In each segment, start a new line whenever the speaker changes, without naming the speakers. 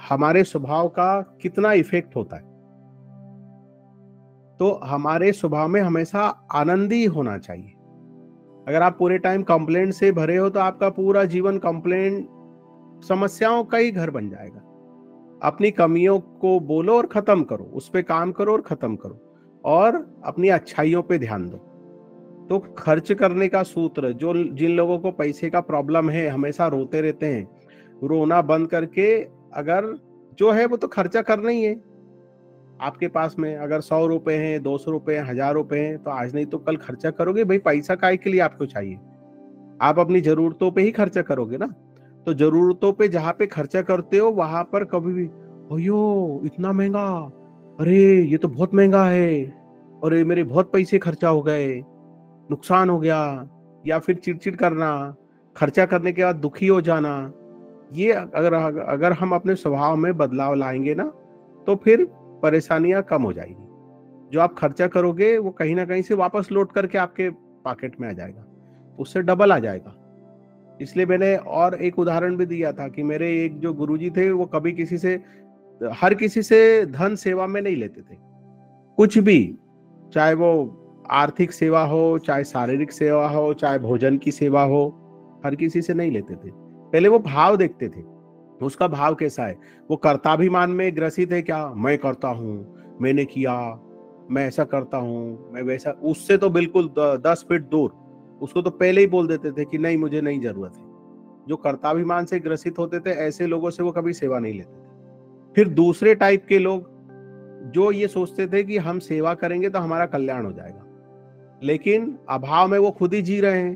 हमारे स्वभाव का कितना इफेक्ट होता है। तो हमारे स्वभाव में हमेशा आनंदी होना चाहिए। अगर आप पूरे टाइम कंप्लेंट से भरे हो तो आपका पूरा जीवन कंप्लेंट, समस्याओं का ही घर बन जाएगा। अपनी कमियों को बोलो और खत्म करो, उस पे काम करो और खत्म करो, और अपनी अच्छाइयों पे ध्यान दो। तो खर्च करने का सूत्र, जो जिन लोगों को पैसे का प्रॉब्लम है, हमेशा रोते रहते हैं, रोना बंद करके अगर जो है वो तो खर्चा करना ही है। आपके पास में अगर 100 रुपए हैं, 200 रुपए हैं, 1000 रुपए हैं, तो आज नहीं तो कल खर्चा करोगे। भाई पैसा काहे के लिए आपको चाहिए? आप अपनी जरूरतों पे ही खर्चा करोगे ना। तो जरूरतों पे जहां पे खर्चा करते हो वहां पर कभी भी अयो इतना महंगा, अरे ये तो बहुत महंगा है, अरे मेरे बहुत पैसे खर्चा हो गए, नुकसान हो गया, या फिर चिड़चिड़ करना, खर्चा करने के बाद दुखी हो जाना, ये अगर अगर हम अपने स्वभाव में बदलाव लाएंगे ना, तो फिर परेशानियां कम हो जाएगी। जो आप खर्चा करोगे वो कहीं ना कहीं से वापस लौट करके आपके पॉकेट में आ जाएगा, उससे डबल आ जाएगा। इसलिए मैंने और एक उदाहरण भी दिया था कि मेरे एक जो गुरुजी थे, वो कभी किसी से, हर किसी से धन सेवा में नहीं लेते थे, कुछ भी, चाहे वो आर्थिक सेवा हो, चाहे शारीरिक सेवा हो, चाहे भोजन की सेवा हो, हर किसी से नहीं लेते थे। पहले वो भाव देखते थे, उसका भाव कैसा है। वो कर्ताभिमान में ग्रसित है क्या, मैं करता हूँ, मैंने किया, मैं ऐसा करता हूँ, मैं वैसा, उससे तो बिल्कुल 10 फीट दूर। उसको तो पहले ही बोल देते थे कि नहीं, मुझे नहीं जरूरत है। जो कर्ताभिमान से ग्रसित होते थे, ऐसे लोगों से वो कभी सेवा नहीं लेते थे। फिर दूसरे टाइप के लोग, जो ये सोचते थे कि हम सेवा करेंगे तो हमारा कल्याण हो जाएगा, लेकिन अभाव में वो खुद ही जी रहे हैं।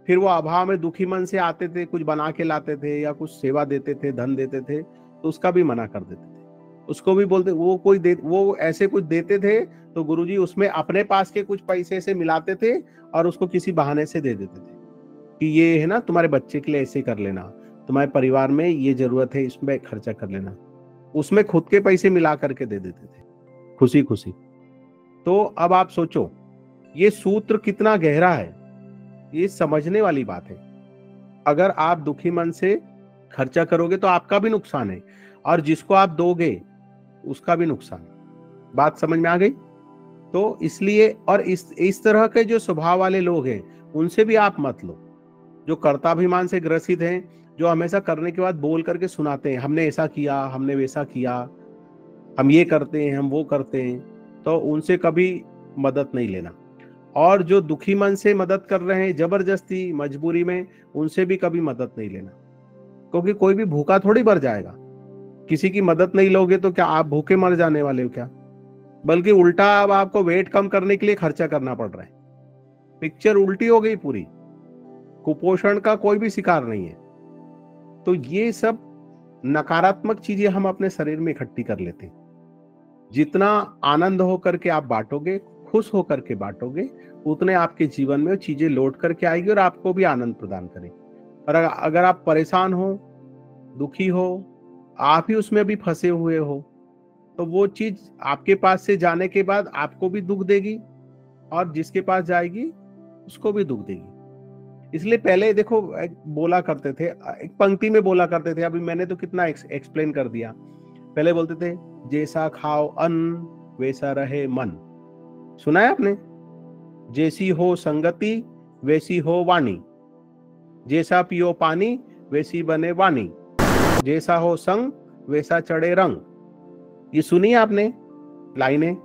फिर वो अभाव में दुखी मन से आते थे, कुछ बना के लाते थे या कुछ सेवा देते थे, धन देते थे, तो उसका भी मना कर देते थे। उसको भी बोलते, वो ऐसे कुछ देते थे तो गुरुजी उसमें अपने पास के कुछ पैसे से मिलाते थे और उसको किसी बहाने से दे देते थे कि ये है ना, तुम्हारे बच्चे के लिए ऐसे कर लेना, तुम्हारे परिवार में ये जरूरत है, इसमें खर्चा कर लेना। उसमें खुद के पैसे मिला करके दे देते थे, खुशी खुशी। तो अब आप सोचो ये सूत्र कितना गहरा है, ये समझने वाली बात है। अगर आप दुखी मन से खर्चा करोगे तो आपका भी नुकसान है, और जिसको आप दोगे उसका भी नुकसान है। बात समझ में आ गई? तो इसलिए, और इस तरह के जो स्वभाव वाले लोग हैं उनसे भी आप मत लो, जो कर्ताभिमान से ग्रसित हैं, जो हमेशा करने के बाद बोल करके सुनाते हैं, हमने ऐसा किया, हमने वैसा किया, हम ये करते हैं, हम वो करते हैं, तो उनसे कभी मदद नहीं लेना। और जो दुखी मन से मदद कर रहे हैं जबरदस्ती मजबूरी में, उनसे भी कभी मदद नहीं लेना, क्योंकि कोई भी भूखा थोड़ी मर जाएगा। किसी की मदद नहीं लोगे तो क्या आप भूखे मर जाने वाले हो क्या? बल्कि उल्टा अब आपको वेट कम करने के लिए खर्चा करना पड़ रहा है। पिक्चर उल्टी हो गई पूरी। कुपोषण का कोई भी शिकार नहीं है। तो ये सब नकारात्मक चीजें हम अपने शरीर में इकट्ठी कर लेते हैं। जितना आनंद होकर के आप बांटोगे, खुश होकर के बांटोगे, उतने आपके जीवन में वो चीजें लौट करके आएगी और आपको भी आनंद प्रदान करेगी। और अगर आप परेशान हो, दुखी हो, आप ही उसमें भी फंसे हुए हो, तो वो चीज आपके पास से जाने के बाद आपको भी दुख देगी, और जिसके पास जाएगी उसको भी दुख देगी। इसलिए पहले देखो, एक बोला करते थे, एक पंक्ति में बोला करते थे, अभी मैंने तो कितना एक्सप्लेन कर दिया। पहले बोलते थे, जैसा खाओ अन्न वैसा रहे मन। सुना है आपने? जैसी हो संगति वैसी हो वाणी, जैसा पियो पानी वैसी बने वाणी, जैसा हो संग वैसा चढ़े रंग। ये सुनी आपने लाइनें?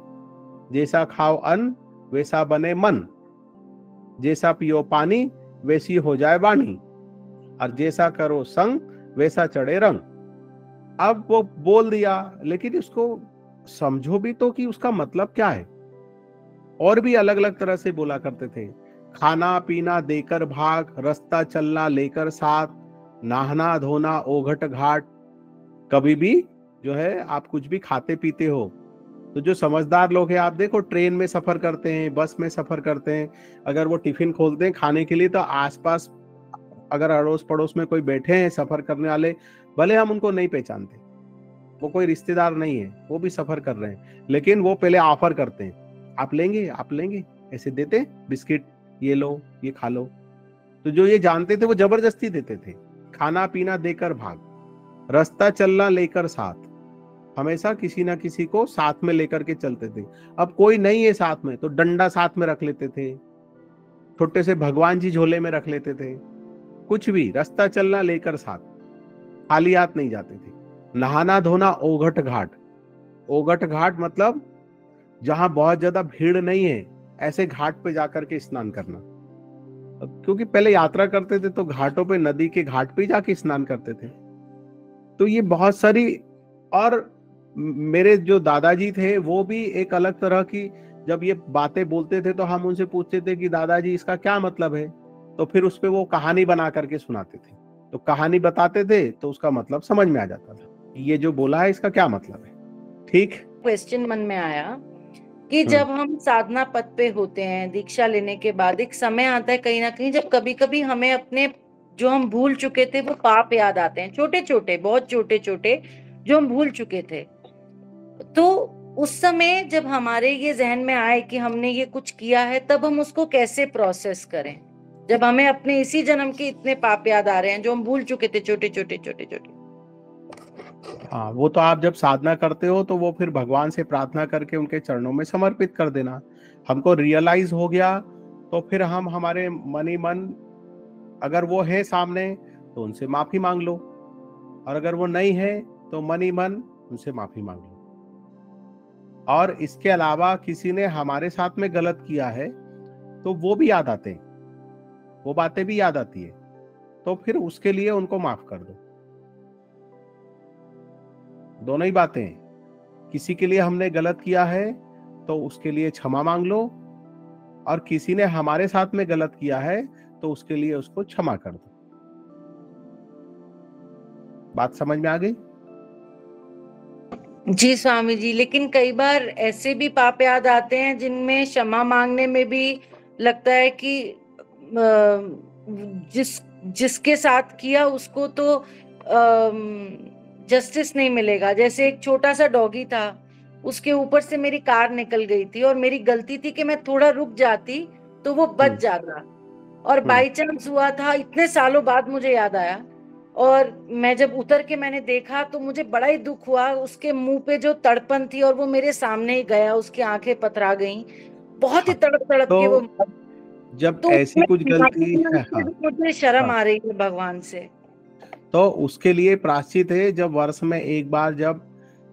जैसा खाओ अन्न वैसा बने मन, जैसा पियो पानी वैसी हो जाए वाणी, और जैसा करो संग वैसा चढ़े रंग। अब वो बोल दिया, लेकिन इसको समझो भी तो कि उसका मतलब क्या है। और भी अलग अलग तरह से बोला करते थे, खाना पीना देकर भाग, रास्ता चलना लेकर साथ, नहाना धोना ओघट घाट। कभी भी जो है आप कुछ भी खाते पीते हो, तो जो समझदार लोग हैं, आप देखो ट्रेन में सफर करते हैं, बस में सफर करते हैं, अगर वो टिफिन खोलते हैं खाने के लिए, तो आसपास अगर अड़ोस पड़ोस में कोई बैठे हैं सफर करने वाले, भले हम उनको नहीं पहचानते, वो कोई रिश्तेदार नहीं है, वो भी सफर कर रहे हैं, लेकिन वो पहले ऑफर करते हैं, आप लेंगे, आप लेंगे, ऐसे देते बिस्किट, ये लो, ये खा लो। तो जो ये जानते थे वो जबरदस्ती देते थे, खाना पीना देकर भाग। रास्ता चलना लेकर साथ, हमेशा किसी ना किसी को साथ में लेकर के चलते थे। अब कोई नहीं है साथ में तो डंडा साथ में रख लेते थे, छोटे से भगवान जी झोले में रख लेते थे, कुछ भी, रास्ता चलना लेकर साथ, खाली हाथ नहीं जाते थे। नहाना धोना ओघट घाट, ओघट घाट मतलब जहां बहुत ज्यादा भीड़ नहीं है, ऐसे घाट पे जाकर के स्नान करना। क्योंकि पहले यात्रा करते थे तो घाटों पे, नदी के घाट पे जाके स्नान करते थे। तो ये बहुत सारी, और मेरे जो दादाजी थे वो भी एक अलग तरह की, जब ये बातें बोलते थे तो हम उनसे पूछते थे कि दादाजी इसका क्या मतलब है, तो फिर उस पे वो कहानी बना करके सुनाते थे। तो कहानी बताते थे तो उसका मतलब समझ में आ जाता था, ये जो बोला है इसका क्या मतलब है। ठीक,
क्वेश्चन मन में आया कि जब हम साधना पथ पे होते हैं, दीक्षा लेने के बाद एक समय आता है कहीं ना कहीं जब कभी कभी हमें अपने जो हम भूल चुके थे वो पाप याद आते हैं, छोटे छोटे, बहुत छोटे छोटे, जो हम भूल चुके थे। तो उस समय जब हमारे ये जहन में आए कि हमने ये कुछ किया है, तब हम उसको कैसे प्रोसेस करें जब हमें अपने इसी जन्म के इतने पाप याद आ रहे हैं जो हम भूल चुके थे, छोटे छोटे छोटे छोटे।
हाँ, वो तो आप जब साधना करते हो तो वो फिर भगवान से प्रार्थना करके उनके चरणों में समर्पित कर देना। हमको रियलाइज हो गया तो फिर हम हमारे मन ही मन, अगर वो है सामने तो उनसे माफी मांग लो, और अगर वो नहीं है तो मन ही मन उनसे माफी मांग लो। और इसके अलावा किसी ने हमारे साथ में गलत किया है तो वो भी याद आते हैं, वो बातें भी याद आती है, तो फिर उसके लिए उनको माफ कर दो। दोनों ही बातें हैं। किसी के लिए हमने गलत किया है तो उसके लिए क्षमा मांग लो, और किसी ने हमारे साथ में गलत किया है तो उसके लिए उसको क्षमा कर दो। बात समझ में आ गई?
जी स्वामी जी, लेकिन कई बार ऐसे भी पाप याद आते हैं जिनमें क्षमा मांगने में भी लगता है कि जिसके साथ किया उसको तो जस्टिस नहीं मिलेगा। जैसे एक छोटा सा डॉगी था, उसके ऊपर से मेरी कार निकल गई थी और मेरी गलती थी कि मैं थोड़ा रुक जाती तो वो बच जाता, और बाई चांस हुआ था, इतने सालों बाद मुझे याद आया। और मैं जब उतर के मैंने देखा तो मुझे बड़ा ही दुख हुआ, उसके मुंह पे जो तड़पन थी, और वो मेरे सामने ही गया, उसकी आंखें पथरा गईं, बहुत ही
हाँ,
तड़प तड़प के वो।
तो जब
तो
ऐसी
उसमें
कुछ गलती है, हाँ,
मुझे शर्म
हाँ,
आ रही है भगवान से।
तो उसके लिए प्रायश्चित है, जब वर्ष में एक बार जब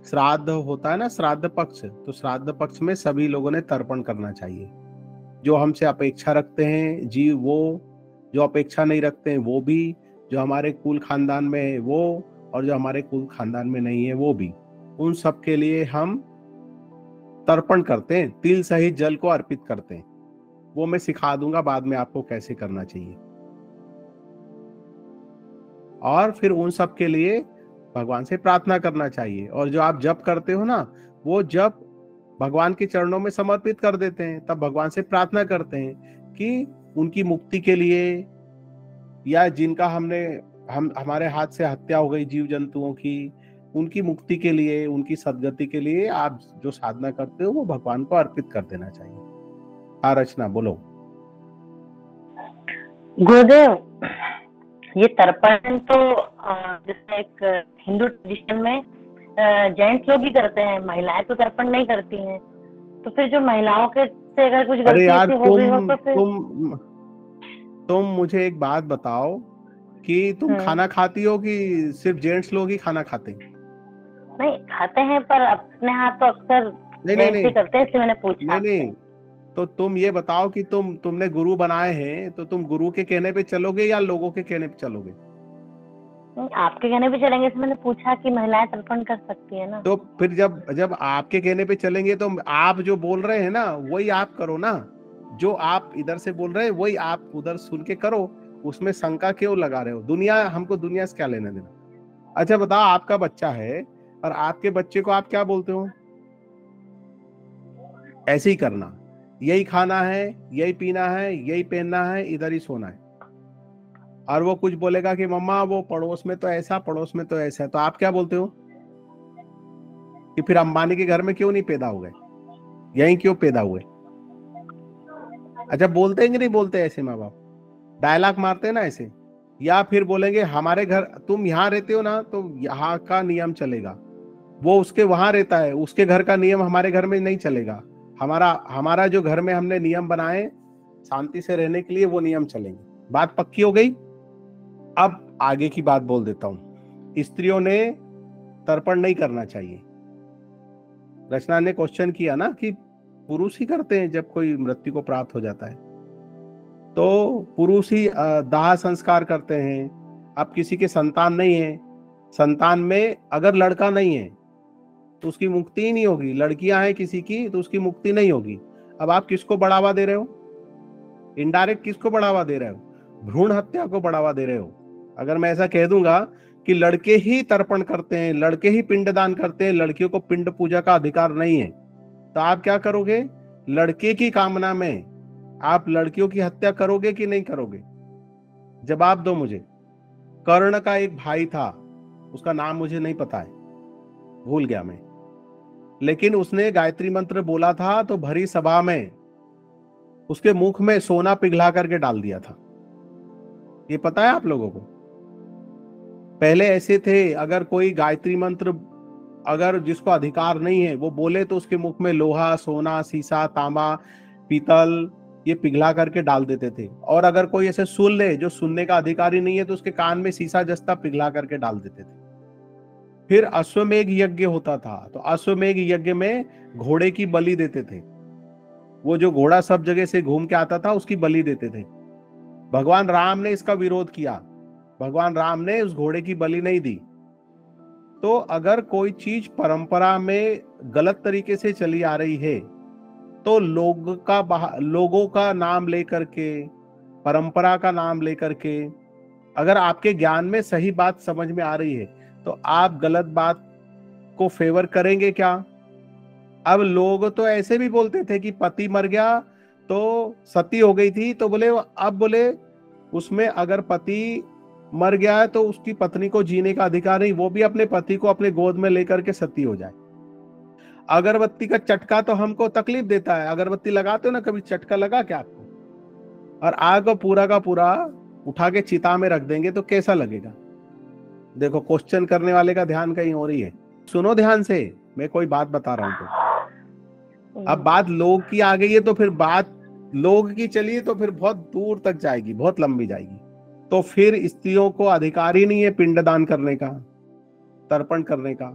श्राद्ध होता है ना, श्राद्ध पक्ष, तो श्राद्ध पक्ष में सभी लोगों ने तर्पण करना चाहिए। जो हमसे अपेक्षा रखते हैं जी वो, जो अपेक्षा नहीं रखते हैं वो भी, जो हमारे कुल खानदान में है वो, और जो हमारे कुल खानदान में नहीं है वो भी, उन सब के लिए हम तर्पण करते हैं, तिल सहित जल को अर्पित करते हैं। वो मैं सिखा दूंगा बाद में आपको कैसे करना चाहिए। और फिर उन सब के लिए भगवान से प्रार्थना करना चाहिए। और जो आप जप करते हो ना, वो जप भगवान के चरणों में समर्पित कर देते हैं, तब भगवान से प्रार्थना करते हैं कि उनकी मुक्ति के लिए, या जिनका हम हमारे हाथ से हत्या हो गई जीव जंतुओं की, उनकी मुक्ति के लिए, उनकी सद्गति के लिए आप जो साधना करते हो वो भगवान को अर्पित कर देना चाहिए। हाँ रचना, बोलो।
गुरुदेव, ये तर्पण तो जैसे एक हिंदू ट्रेडिशन में जेंट्स लोग ही करते हैं, महिलाएं तो तर्पण नहीं करती हैं। तो फिर जो महिलाओं के से अगर कुछ
अरे
गलती
यार,
ऐसी हो गई हो तो फिर
तुम मुझे एक बात बताओ कि तुम खाना खाती हो कि सिर्फ जेंट्स लोग ही खाना खाते हैं?
नहीं, खाते हैं, पर अपने हाथ तो अक्सर जेंट्स ही करते हैं, इसलिए मैंने पूछा।
नहीं, तो तुम ये बताओ कि तुमने गुरु बनाए हैं तो तुम गुरु के कहने पे चलोगे या लोगों के कहने पे चलोगे?
आपके कहने पे चलेंगे, तो मैंने पूछा कि महिलाएं तर्पण कर सकती है ना।
तो फिर जब जब आपके कहने पे चलेंगे तो आप जो बोल रहे हैं ना वही आप करो ना, जो आप इधर से बोल रहे हैं वही आप उधर सुन के करो। उसमें शंका क्यों लगा रहे हो? हमको दुनिया से क्या लेना देना। अच्छा बताओ, आपका बच्चा है और आपके बच्चे को आप क्या बोलते हो? ऐसे ही करना, यही खाना है, यही पीना है, यही पहनना है, इधर ही सोना है। और वो कुछ बोलेगा कि मम्मा वो पड़ोस में तो ऐसा, पड़ोस में तो ऐसा है, तो आप क्या बोलते हो कि फिर अंबानी के घर में क्यों नहीं पैदा हो गए, यहीं क्यों पैदा हुए? अच्छा बोलते हैं कि नहीं बोलते ऐसे माँ बाप? डायलॉग मारते हैं ना ऐसे, या फिर बोलेंगे हमारे घर, तुम यहाँ रहते हो ना तो यहाँ का नियम चलेगा, वो उसके वहां रहता है, उसके घर का नियम हमारे घर में नहीं चलेगा, हमारा हमारा जो घर में हमने नियम बनाए शांति से रहने के लिए वो नियम चलेंगे। बात पक्की हो गई। अब आगे की बात बोल देता हूं। स्त्रियों ने तर्पण नहीं करना चाहिए। रचना ने क्वेश्चन किया ना कि पुरुष ही करते हैं जब कोई मृत्यु को प्राप्त हो जाता है, तो पुरुष ही दाह संस्कार करते हैं। अब किसी के संतान नहीं है, संतान में अगर लड़का नहीं है तो उसकी मुक्ति ही नहीं होगी, लड़कियां हैं किसी की तो उसकी मुक्ति नहीं होगी। अब आप किसको बढ़ावा दे रहे हो? इनडायरेक्ट किसको बढ़ावा दे रहे हो? भ्रूण हत्या को बढ़ावा दे रहे हो। अगर मैं ऐसा कह दूंगा कि लड़के ही तर्पण करते हैं, लड़के ही पिंडदान करते हैं, लड़कियों को पिंड पूजा का अधिकार नहीं है, तो आप क्या करोगे? लड़के की कामना में आप लड़कियों की हत्या करोगे कि नहीं करोगे? जवाब दो मुझे। कर्ण का एक भाई था, उसका नाम मुझे नहीं पता है, भूल गया मैं, लेकिन उसने गायत्री मंत्र बोला था तो भरी सभा में उसके मुख में सोना पिघला करके डाल दिया था। ये पता है आप लोगों को? पहले ऐसे थे, अगर कोई गायत्री मंत्र अगर जिसको अधिकार नहीं है वो बोले तो उसके मुख में लोहा, सोना, सीसा, तांबा, पीतल ये पिघला करके डाल देते थे। और अगर कोई ऐसे सुन ले जो सुनने का अधिकारी नहीं है तो उसके कान में सीसा जस्ता पिघला करके डाल देते थे। फिर अश्वमेघ यज्ञ होता था, तो अश्वमेघ यज्ञ में घोड़े की बलि देते थे। वो जो घोड़ा सब जगह से घूम के आता था उसकी बलि देते थे। भगवान राम ने इसका विरोध किया, भगवान राम ने उस घोड़े की बलि नहीं दी। तो अगर कोई चीज परंपरा में गलत तरीके से चली आ रही है तो लोगों का नाम लेकर के, परंपरा का नाम लेकर के, अगर आपके ज्ञान में सही बात समझ में आ रही है तो आप गलत बात को फेवर करेंगे क्या? अब लोग तो ऐसे भी बोलते थे कि पति मर गया तो सती हो गई थी, तो बोले अब बोले उसमें अगर पति मर गया है तो उसकी पत्नी को जीने का अधिकार नहीं, वो भी अपने पति को अपने गोद में लेकर के सती हो जाए। अगरबत्ती का चटका तो हमको तकलीफ देता है, अगरबत्ती लगाते हो ना, कभी चटका लगा क्या आपको? और आग को पूरा का पूरा उठा के चिता में रख देंगे तो कैसा लगेगा? देखो, क्वेश्चन करने वाले का ध्यान कहीं और ही है। सुनो ध्यान से, मैं कोई बात बता रहा हूं तो अब बात लोग की आ गई है तो फिर बात लोग की चलिए तो फिर बहुत दूर तक जाएगी, बहुत लंबी जाएगी। तो फिर स्त्रियों को अधिकार ही नहीं है पिंडदान करने का, तर्पण करने का,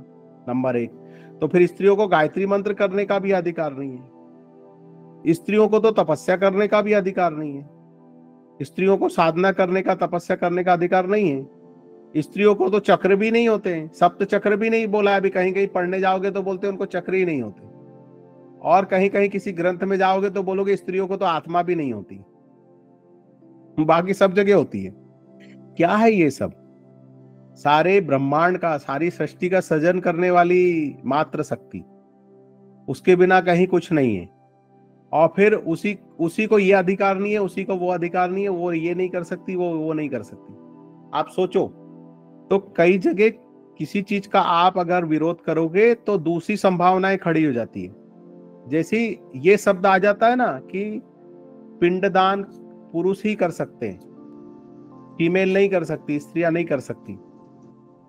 नंबर 1। तो फिर स्त्रियों को गायत्री मंत्र करने का भी अधिकार नहीं है, स्त्रियों को तो तपस्या करने का भी अधिकार नहीं है, स्त्रियों को साधना करने का, तपस्या करने का अधिकार नहीं है, स्त्रियों को तो चक्र भी नहीं होते हैं, सप्त चक्र भी नहीं बोला है। अभी कहीं कहीं पढ़ने जाओगे तो बोलते हैं उनको चक्र ही नहीं होते, और कहीं कहीं किसी ग्रंथ में जाओगे तो बोलोगे स्त्रियों को तो आत्मा भी नहीं होती, बाकी सब जगह होती है। क्या है ये सब? सारे ब्रह्मांड का, सारी सृष्टि का सृजन करने वाली मात्र शक्ति, उसके बिना कहीं कुछ नहीं है। और फिर उसी को ये अधिकार नहीं है, उसी को वो अधिकार नहीं है, वो ये नहीं कर सकती, वो नहीं कर सकती। आप सोचो, तो कई जगह किसी चीज का आप अगर विरोध करोगे तो दूसरी संभावनाएं खड़ी हो जाती है। जैसे ये शब्द आ जाता है ना कि पिंडदान पुरुष ही कर सकते हैं, फीमेल नहीं कर सकती, स्त्रियां नहीं कर सकती,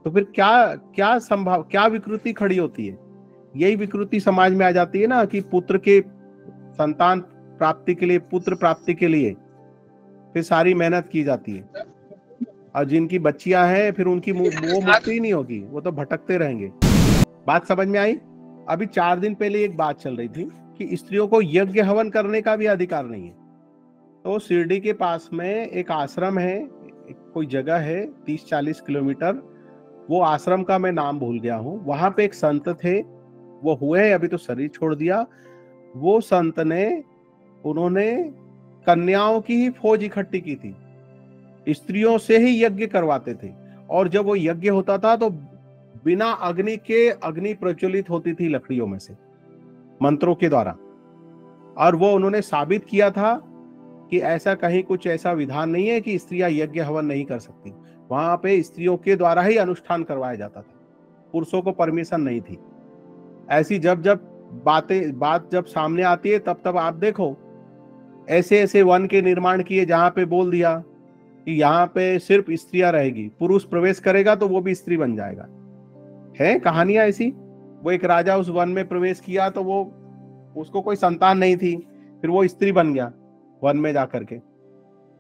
तो फिर क्या विकृति खड़ी होती है? यही विकृति समाज में आ जाती है ना कि पुत्र के संतान प्राप्ति के लिए, पुत्र प्राप्ति के लिए फिर सारी मेहनत की जाती है, और जिनकी बच्चियां हैं फिर उनकी वो मुक्ति ही नहीं होगी, वो तो भटकते रहेंगे। बात समझ में आई? अभी 4 दिन पहले एक बात चल रही थी कि स्त्रियों को यज्ञ हवन करने का भी अधिकार नहीं है। तो शिरडी के पास में एक आश्रम है, कोई जगह है 30-40 किलोमीटर, वो आश्रम का मैं नाम भूल गया हूँ। वहां पे एक संत थे, वो हुए हैं अभी तो शरीर छोड़ दिया। वो संत ने, उन्होंने कन्याओं की ही फौज इकट्ठी की थी, स्त्रियों से ही यज्ञ करवाते थे, और जब वो यज्ञ होता था तो बिना अग्नि के अग्नि प्रज्वलित होती थी लकड़ियों में से, मंत्रों के द्वारा। और वो उन्होंने साबित किया था कि ऐसा कहीं कुछ ऐसा विधान नहीं है कि स्त्रियां यज्ञ हवन नहीं कर सकती। वहां पे स्त्रियों के द्वारा ही अनुष्ठान करवाया जाता था, पुरुषों को परमिशन नहीं थी। ऐसी जब बात जब सामने आती है तब आप देखो, ऐसे ऐसे वन के निर्माण किए जहां पे बोल दिया कि यहाँ पे सिर्फ स्त्रियां रहेगी, पुरुष प्रवेश करेगा तो वो भी स्त्री बन जाएगा। है कहानियां ऐसी। वो एक राजा उस वन में प्रवेश किया तो वो उसको कोई संतान नहीं थी, फिर वो स्त्री बन गया वन में जाकर के,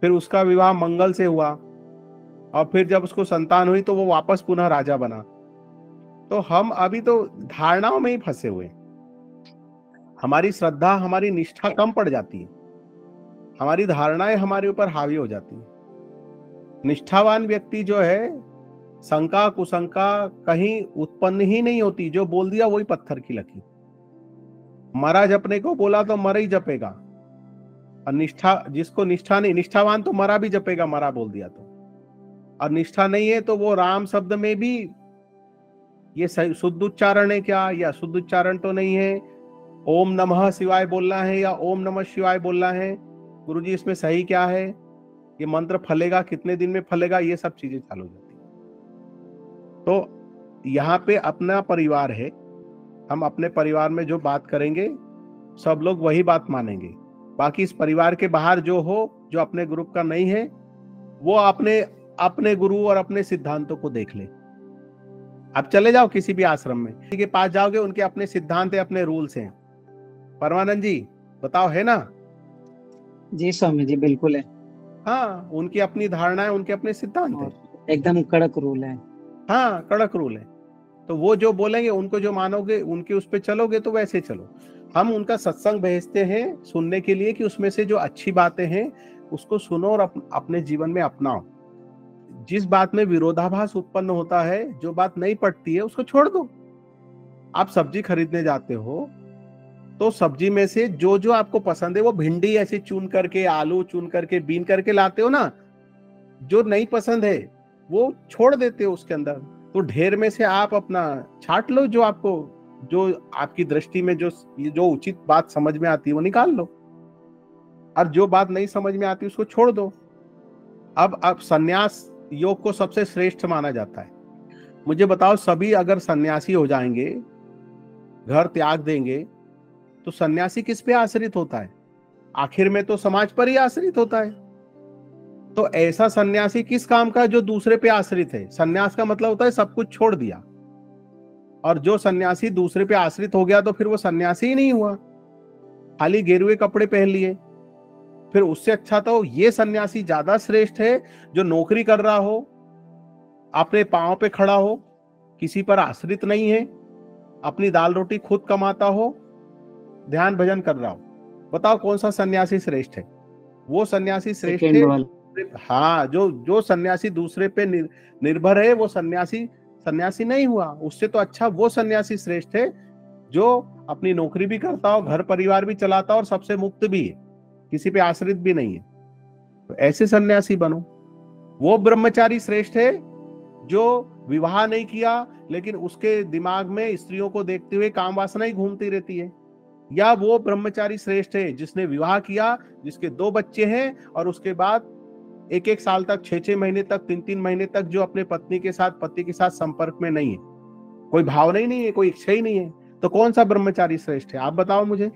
फिर उसका विवाह मंगल से हुआ और फिर जब उसको संतान हुई तो वो वापस पुनः राजा बना। तो हम अभी तो धारणाओं में ही फंसे हुए, हमारी श्रद्धा हमारी निष्ठा कम पड़ जाती है, हमारी धारणाएं हमारे ऊपर हावी हो जाती है। निष्ठावान व्यक्ति जो है, शंका कुशंका कहीं उत्पन्न ही नहीं होती, जो बोल दिया वही पत्थर की लकीर। मरा जपने को बोला तो मरा ही जपेगा, और निष्ठा जिसको निष्ठा नहीं, निष्ठावान तो मरा भी जपेगा, मरा बोल दिया तो, और निष्ठा नहीं है तो वो राम शब्द में भी ये शुद्ध उच्चारण है क्या या शुद्ध उच्चारण तो नहीं है, ओम नमः शिवाय बोलना है या ओम नमः शिवाय बोलना है, गुरुजी इसमें सही क्या है, ये मंत्र फलेगा कितने दिन में फलेगा, ये सब चीजें चालू हो जाती है। तो यहाँ पे अपना परिवार है, हम अपने परिवार में जो बात करेंगे सब लोग वही बात मानेंगे। बाकी इस परिवार के बाहर जो हो, जो अपने ग्रुप का नहीं है, वो अपने गुरु और अपने सिद्धांतों को देख ले। अब चले जाओ किसी भी आश्रम में, किसी के पास जाओगे, उनके अपने सिद्धांत है, अपने रूल्स हैं। परमानंद जी बताओ, है ना?
जी स्वामी जी, बिल्कुल है।
हाँ, उनकी अपनी धारणा है, उनके अपने सिद्धांत है,
एकदम कड़क रूल है।
हाँ, कड़क रूल है। तो वो जो बोलेंगे, उनको जो मानोगे, उनके उस पे चलोगे तो वैसे चलो। हम उनका सत्संग भेजते हैं सुनने के लिए कि उसमें से जो अच्छी बातें हैं उसको सुनो और अपने जीवन में अपनाओ। जिस बात में विरोधाभास उत्पन्न होता है, जो बात नहीं पटती है, उसको छोड़ दो। आप सब्जी खरीदने जाते हो तो सब्जी में से जो जो आपको पसंद है, वो भिंडी ऐसे चुन करके, आलू चुन करके, बीन करके लाते हो ना, जो नहीं पसंद है वो छोड़ देते हो उसके अंदर। तो ढेर में से आप अपना छांट लो, जो आपकी दृष्टि में जो उचित बात समझ में आती है वो निकाल लो, और जो बात नहीं समझ में आती उसको छोड़ दो। अब सन्यास योग को सबसे श्रेष्ठ माना जाता है। मुझे बताओ, सभी अगर सन्यासी हो जाएंगे, घर त्याग देंगे, तो सन्यासी किस पे आश्रित होता है? आखिर में तो समाज पर ही आश्रित होता है। तो ऐसा सन्यासी किस काम का जो दूसरे पे आश्रित है? सन्यास का मतलब होता है सब कुछ छोड़ दिया, और जो सन्यासी दूसरे पे आश्रित हो गया तो फिर वो सन्यासी ही नहीं हुआ, खाली गेरुए कपड़े पहन लिए। फिर उससे अच्छा तो ये सन्यासी ज्यादा श्रेष्ठ है जो नौकरी कर रहा हो, अपने पांव पे खड़ा हो, किसी पर आश्रित नहीं है, अपनी दाल रोटी खुद कमाता हो, ध्यान भजन कर रहा हो। बताओ कौन सा सन्यासी श्रेष्ठ है? वो सन्यासी श्रेष्ठ है, हाँ, जो सन्यासी दूसरे पे निर्भर है, वो सन्यासी नहीं हुआ। उससे तो अच्छा वो सन्यासी श्रेष्ठ है जो अपनी नौकरी भी करता हो, घर परिवार भी चलाता हो और सबसे मुक्त भी है, किसी पे आश्रित भी नहीं है। तो ऐसे सन्यासी बनो। वो ब्रह्मचारी श्रेष्ठ है जो विवाह नहीं किया लेकिन उसके दिमाग में स्त्रियों को देखते हुए काम वासना ही घूमती रहती है। या वो ब्रह्मचारी श्रेष्ठ है जिसने विवाह किया, जिसके 2 बच्चे हैं, और उसके बाद 1-1 साल तक, 6-6 महीने तक, 3-3 महीने तक जो अपने पति के साथ संपर्क में नहीं है, कोई भावना ही नहीं है, कोई इच्छा ही नहीं है। तो कौन सा ब्रह्मचारी श्रेष्ठ है? आप बताओ मुझे।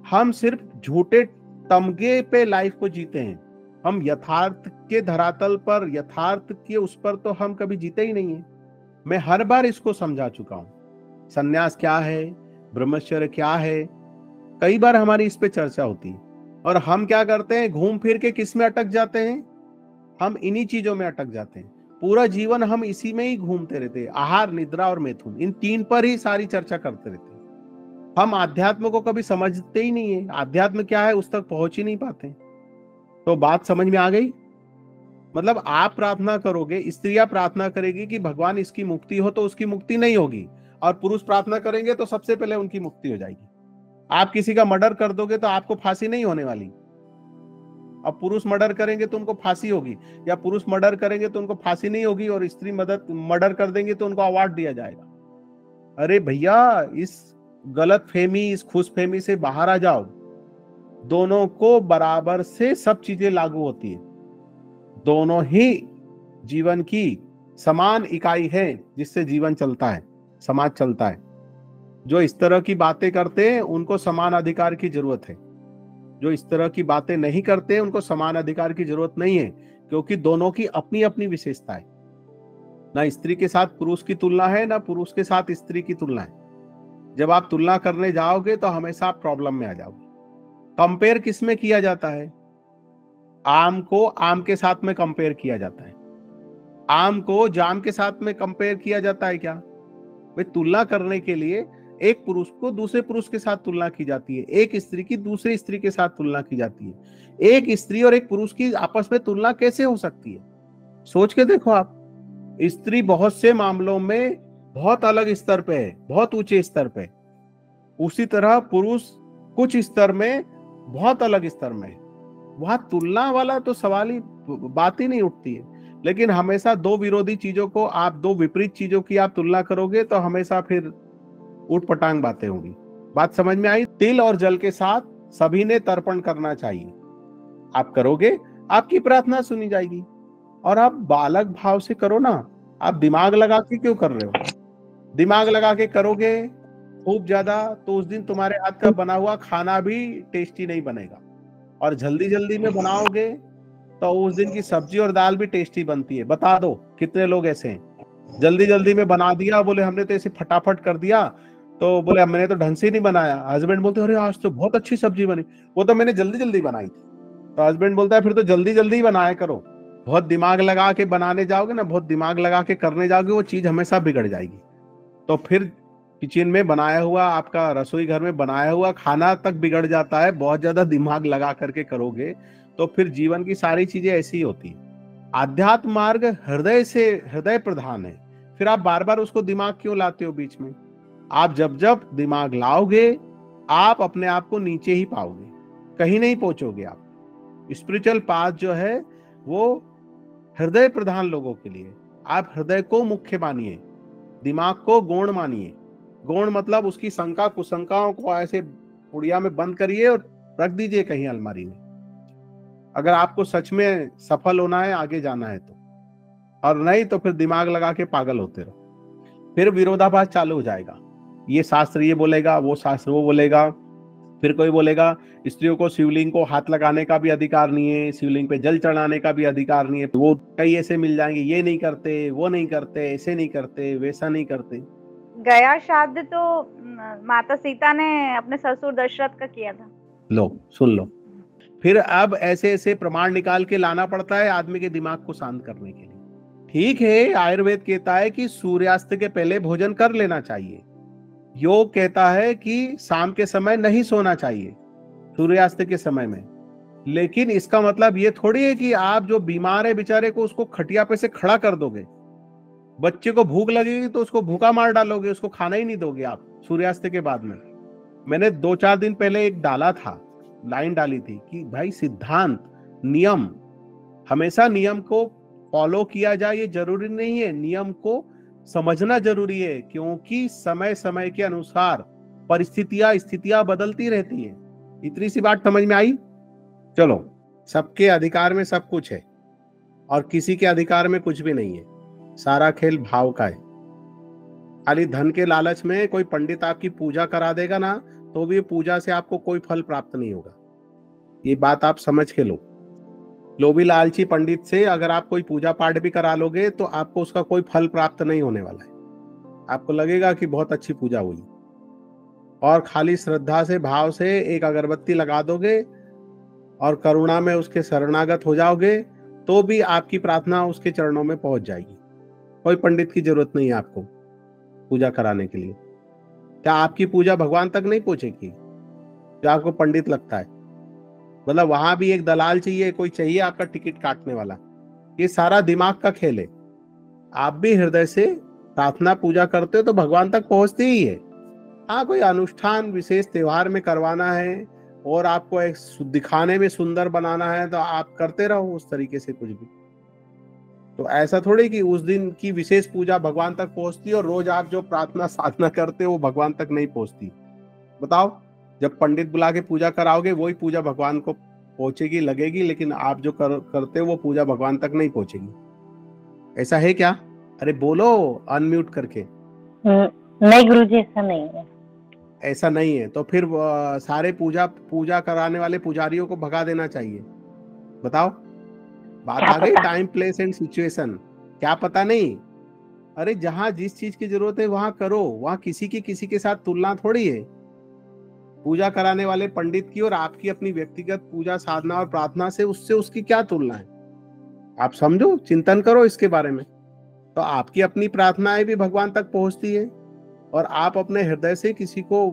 हम सिर्फ झूठे तमगे पे लाइफ को जीते हैं। हम यथार्थ के धरातल पर, यथार्थ के उस पर तो हम कभी जीते ही नहीं है। मैं हर बार इसको समझा चुका हूं। सन्यास क्या है, ब्रह्मचर्य क्या है, कई बार हमारी इस पे चर्चा होती है। और हम क्या करते हैं, घूम फिर के किस में अटक जाते हैं? हम इन्हीं चीजों में अटक जाते हैं। पूरा जीवन हम इसी में ही घूमते रहते हैं। आहार, निद्रा और मैथुन, इन 3 पर ही सारी चर्चा करते रहते हैं। हम आध्यात्म को कभी समझते ही नहीं है। आध्यात्म क्या है उस तक पहुंच ही नहीं पाते। तो बात समझ में आ गई? मतलब आप प्रार्थना करोगे, स्त्रियां प्रार्थना करेगी कि भगवान इसकी मुक्ति हो, तो उसकी मुक्ति नहीं होगी, और पुरुष प्रार्थना करेंगे तो सबसे पहले उनकी मुक्ति हो जाएगी। आप किसी का मर्डर कर दोगे तो आपको फांसी नहीं होने वाली, अब पुरुष मर्डर करेंगे तो उनको फांसी होगी, या पुरुष मर्डर करेंगे तो उनको फांसी नहीं होगी, और स्त्री मर्डर कर देंगे तो उनको अवार्ड दिया जाएगा। अरे भैया, इस गलत फहमी, इस खुश फहमी से बाहर आ जाओ। दोनों को बराबर से सब चीजें लागू होती है। दोनों ही जीवन की समान इकाई है जिससे जीवन चलता है, समाज चलता है। जो इस तरह की बातें करते हैं उनको समान अधिकार की जरूरत है, जो इस तरह की बातें नहीं करते उनको समान अधिकार की जरूरत नहीं है, क्योंकि दोनों की अपनी अपनी विशेषता है। ना स्त्री के साथ पुरुष की तुलना है, ना पुरुष के साथ स्त्री की तुलना है। जब आप तुलना करने जाओगे तो हमेशा आप प्रॉब्लम में आ जाओगे। कंपेयर किस में किया जाता है? आम को आम के साथ में कंपेयर किया जाता है। आम को जाम के साथ में कंपेयर किया जाता है क्या? भाई तुलना करने के लिए एक पुरुष को दूसरे पुरुष के साथ तुलना की जाती है, एक स्त्री की दूसरे स्त्री के साथ तुलना की जाती है। एक स्त्री और एक पुरुष की आपस में तुलना कैसे हो सकती है? सोच के देखो आप। स्त्री बहुत से मामलों में बहुत अलग स्तर पे है, बहुत ऊंचे स्तर पे। उसी तरह पुरुष कुछ स्तर में बहुत अलग स्तर में है। वहां तुलना वाला तो सवाल ही बात ही नहीं उठती है। लेकिन हमेशा दो विरोधी चीजों को आप, दो विपरीत चीजों की आप तुलना करोगे तो हमेशा फिर उठ पटांग बातें होंगी। बात समझ में आई? तिल और जल के साथ सभी ने तर्पण करना चाहिए। आप करोगे, आपकी प्रार्थना सुनी जाएगी। और आप बालक भाव से करो ना। आप दिमाग लगा के क्यों कर रहे हो? दिमाग लगा के करोगे खूब ज्यादा तो उस दिन तुम्हारे हाथ का बना हुआ खाना भी टेस्टी नहीं बनेगा। और जल्दी जल्दी में बनाओगे तो उस दिन की सब्जी और दाल भी टेस्टी बनती है। बता दो कितने लोग ऐसे हैं, जल्दी जल्दी में बना दिया, बोले हमने तो ऐसे फटाफट कर दिया, तो बोले हमने तो ढंग से नहीं बनाया। हस्बैंड बोलते अरे आज तो बहुत अच्छी सब्जी बनी, वो तो मैंने जल्दी जल्दी बनाई थी। तो हस्बैंड बोलता है फिर तो जल्दी जल्दी बनाया करो। बहुत दिमाग लगा के बनाने जाओगे ना, बहुत दिमाग लगा के करने जाओगे, वो चीज हमेशा बिगड़ जाएगी। तो फिर किचन में बनाया हुआ, आपका रसोई घर में बनाया हुआ खाना तक बिगड़ जाता है। बहुत ज्यादा दिमाग लगा करके करोगे तो फिर जीवन की सारी चीजें ऐसी ही होती है। आध्यात्म मार्ग हृदय प्रधान है। फिर आप बार बार उसको दिमाग क्यों लाते हो बीच में? आप जब जब दिमाग लाओगे आप अपने आप को नीचे ही पाओगे, कहीं नहीं पहुंचोगे आप। स्पिरिचुअल पाथ जो है वो हृदय प्रधान लोगों के लिए। आप हृदय को मुख्य मानिए, दिमाग को गौण मानिए। गौण मतलब उसकी शंका कुशंकाओं को ऐसे पुड़िया में बंद करिए और रख दीजिए कहीं अलमारी में। अगर आपको सच में सफल होना है, आगे जाना है तो, और नहीं तो फिर दिमाग लगा के पागल होते रहो। फिर विरोधाभास चालू हो जाएगा। ये शास्त्र ये बोलेगा, वो शास्त्र वो बोलेगा। फिर कोई बोलेगा स्त्रियों को शिवलिंग को हाथ लगाने का भी अधिकार नहीं है, शिवलिंग पे जल चढ़ाने का भी अधिकार नहीं है। वो कई ऐसे मिल जाएंगे, ये नहीं करते, वो नहीं करते, ऐसे नहीं करते, वैसा नहीं करते।
गया श्राद्ध तो माता सीता ने अपने ससुर दशरथ का किया था।
लो सुन लो। फिर अब ऐसे ऐसे प्रमाण निकाल के लाना पड़ता है आदमी के दिमाग को शांत करने के लिए। ठीक है, आयुर्वेद कहता है कि सूर्यास्त के पहले भोजन कर लेना चाहिए। योग कहता है कि शाम के समय नहीं सोना चाहिए, सूर्यास्त के समय में। लेकिन इसका मतलब ये थोड़ी है कि आप जो बीमार है बेचारे को उसको खटिया पे से खड़ा कर दोगे। बच्चे को भूख लगेगी तो उसको भूखा मार डालोगे, उसको खाना ही नहीं दोगे आप सूर्यास्त के बाद में। मैंने 2-4 दिन पहले एक डाला था, लाइन डाली थी कि भाई सिद्धांत, नियम, हमेशा नियम को फॉलो किया जाए ये जरूरी नहीं है। नियम को समझना जरूरी है, क्योंकि समय समय के अनुसार स्थितियां बदलती रहती है। इतनी सी बात समझ में आई? चलो, सबके अधिकार में सब कुछ है और किसी के अधिकार में कुछ भी नहीं है। सारा खेल भाव का है। खाली धन के लालच में कोई पंडित आपकी पूजा करा देगा ना, तो भी पूजा से आपको कोई फल प्राप्त नहीं होगा। ये बात आप समझ के लो। लोभी लालची पंडित से अगर आप कोई पूजा पाठ भी करा लोगे तो आपको उसका कोई फल प्राप्त नहीं होने वाला है। आपको लगेगा कि बहुत अच्छी पूजा हुई, और खाली श्रद्धा से, भाव से एक अगरबत्ती लगा दोगे और करुणा में उसके शरणागत हो जाओगे तो भी आपकी प्रार्थना उसके चरणों में पहुंच जाएगी। कोई पंडित की जरूरत नहीं है आपको पूजा कराने के लिए। क्या आपकी पूजा भगवान तक नहीं पहुंचेगी जो आपको पंडित लगता है? मतलब वहां भी एक दलाल चाहिए, कोई चाहिए आपका टिकट काटने वाला। ये सारा दिमाग का खेल है। आप भी हृदय से प्रार्थना पूजा करते हो तो भगवान तक पहुंचती ही है। हाँ, कोई अनुष्ठान विशेष त्योहार में करवाना है और आपको एक दिखाने में सुंदर बनाना है तो आप करते रहो उस तरीके से कुछ भी। तो ऐसा थोड़ी कि उस दिन की विशेष पूजा भगवान तक पहुंचती और रोज आप जो प्रार्थना साधना करते हो वो भगवान तक नहीं पहुंचती। बताओ, जब पंडित बुला के पूजा कराओगे वही पूजा भगवान को पहुंचेगी, लगेगी, लेकिन आप जो करते हो वो पूजा भगवान तक नहीं पहुंचेगी। ऐसा है क्या? अरे बोलो अनम्यूट करके।
नहीं गुरुजी, ऐसा नहीं है।
ऐसा नहीं है तो फिर सारे पूजा कराने वाले पुजारियों को भगा देना चाहिए। बताओ, बात
क्या
आ गई,
पता।
Time place and situation. क्या पता नहीं, अरे जहां जिस चीज की जरूरत है वहां करो, वहां किसी की किसी के साथ तुलना थोड़ी है। पूजा कराने वाले पंडित की और आपकी अपनी व्यक्तिगत पूजा साधना और प्रार्थना से उससे उसकी क्या तुलना है? आप समझो, चिंतन करो इसके बारे में। तो आपकी अपनी प्रार्थनाएं भी भगवान तक पहुंचती है, और आप अपने हृदय से किसी को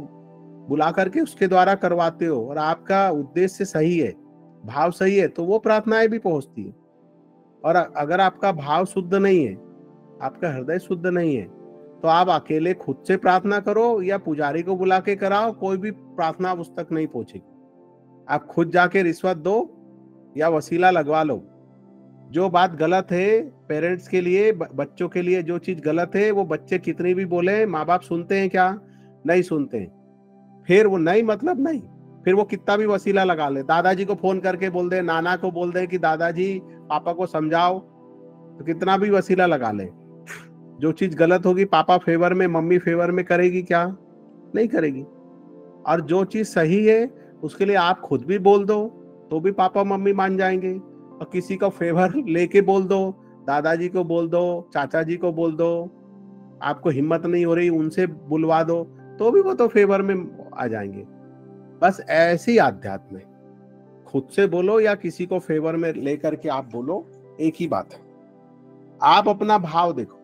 बुला करके उसके द्वारा करवाते हो, और आपका उद्देश्य सही है, भाव सही है, तो वो प्रार्थनाएं भी पहुंचती है। और अगर आपका भाव शुद्ध नहीं है, आपका हृदय शुद्ध नहीं है, तो आप अकेले खुद से प्रार्थना करो या पुजारी को बुला के कराओ, कोई भी प्रार्थना उस तक नहीं पहुंचेगी। आप खुद जाके रिश्वत दो या वसीला लगवा लो। जो बात गलत है पेरेंट्स के लिए, बच्चों के लिए जो चीज गलत है, वो बच्चे कितनी भी बोले, माँ बाप सुनते हैं क्या? नहीं सुनते हैं। फिर वो नहीं मतलब नहीं, फिर वो कितना भी वसीला लगा ले, दादाजी को फोन करके बोल दे, नाना को बोल दे कि दादाजी पापा को समझाओ, तो कितना भी वसीला लगा ले, जो चीज गलत होगी पापा फेवर में, मम्मी फेवर में करेगी क्या? नहीं करेगी। और जो चीज सही है उसके लिए आप खुद भी बोल दो तो भी पापा मम्मी मान जाएंगे, और किसी का फेवर लेके बोल दो, दादाजी को बोल दो, चाचा जी को बोल दो, आपको हिम्मत नहीं हो रही उनसे बुलवा दो, तो भी वो तो फेवर में आ जाएंगे। बस ऐसी आध्यात्म है, खुद से बोलो या किसी को फेवर में लेकर के आप बोलो, एक ही बात है। आप अपना भाव देखो,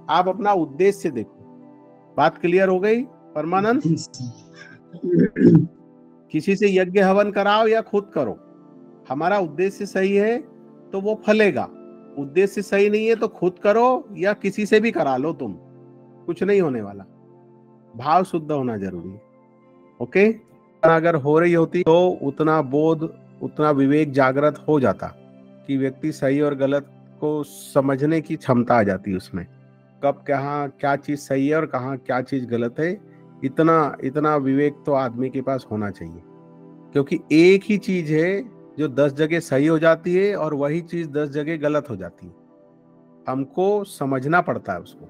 आप अपना उद्देश्य देखो। बात क्लियर हो गई परमानंद? किसी से यज्ञ हवन कराओ या खुद करो, हमारा उद्देश्य सही है तो वो फलेगा। उद्देश्य सही नहीं है तो खुद करो या किसी से भी करा लो, तुम कुछ नहीं होने वाला। भाव शुद्ध होना जरूरी है। ओके, अगर हो रही होती तो उतना बोध, उतना विवेक जागृत हो जाता कि व्यक्ति सही और गलत को समझने की क्षमता आ जाती उसमें, कब कहाँ क्या चीज सही है और कहाँ क्या चीज गलत है। इतना विवेक तो आदमी के पास होना चाहिए, क्योंकि एक ही चीज है जो 10 जगह सही हो जाती है और वही चीज 10 जगह गलत हो जाती है। हमको समझना पड़ता है उसको,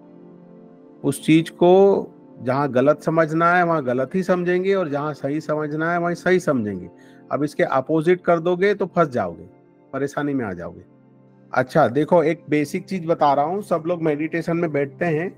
उस चीज को जहाँ गलत समझना है वहां गलत ही समझेंगे, और जहाँ सही समझना है वहीं सही समझेंगे। अब इसके अपोजिट कर दोगे तो फंस जाओगे, परेशानी में आ जाओगे। अच्छा देखो, एक बेसिक चीज बता रहा हूँ। सब लोग मेडिटेशन में बैठते हैं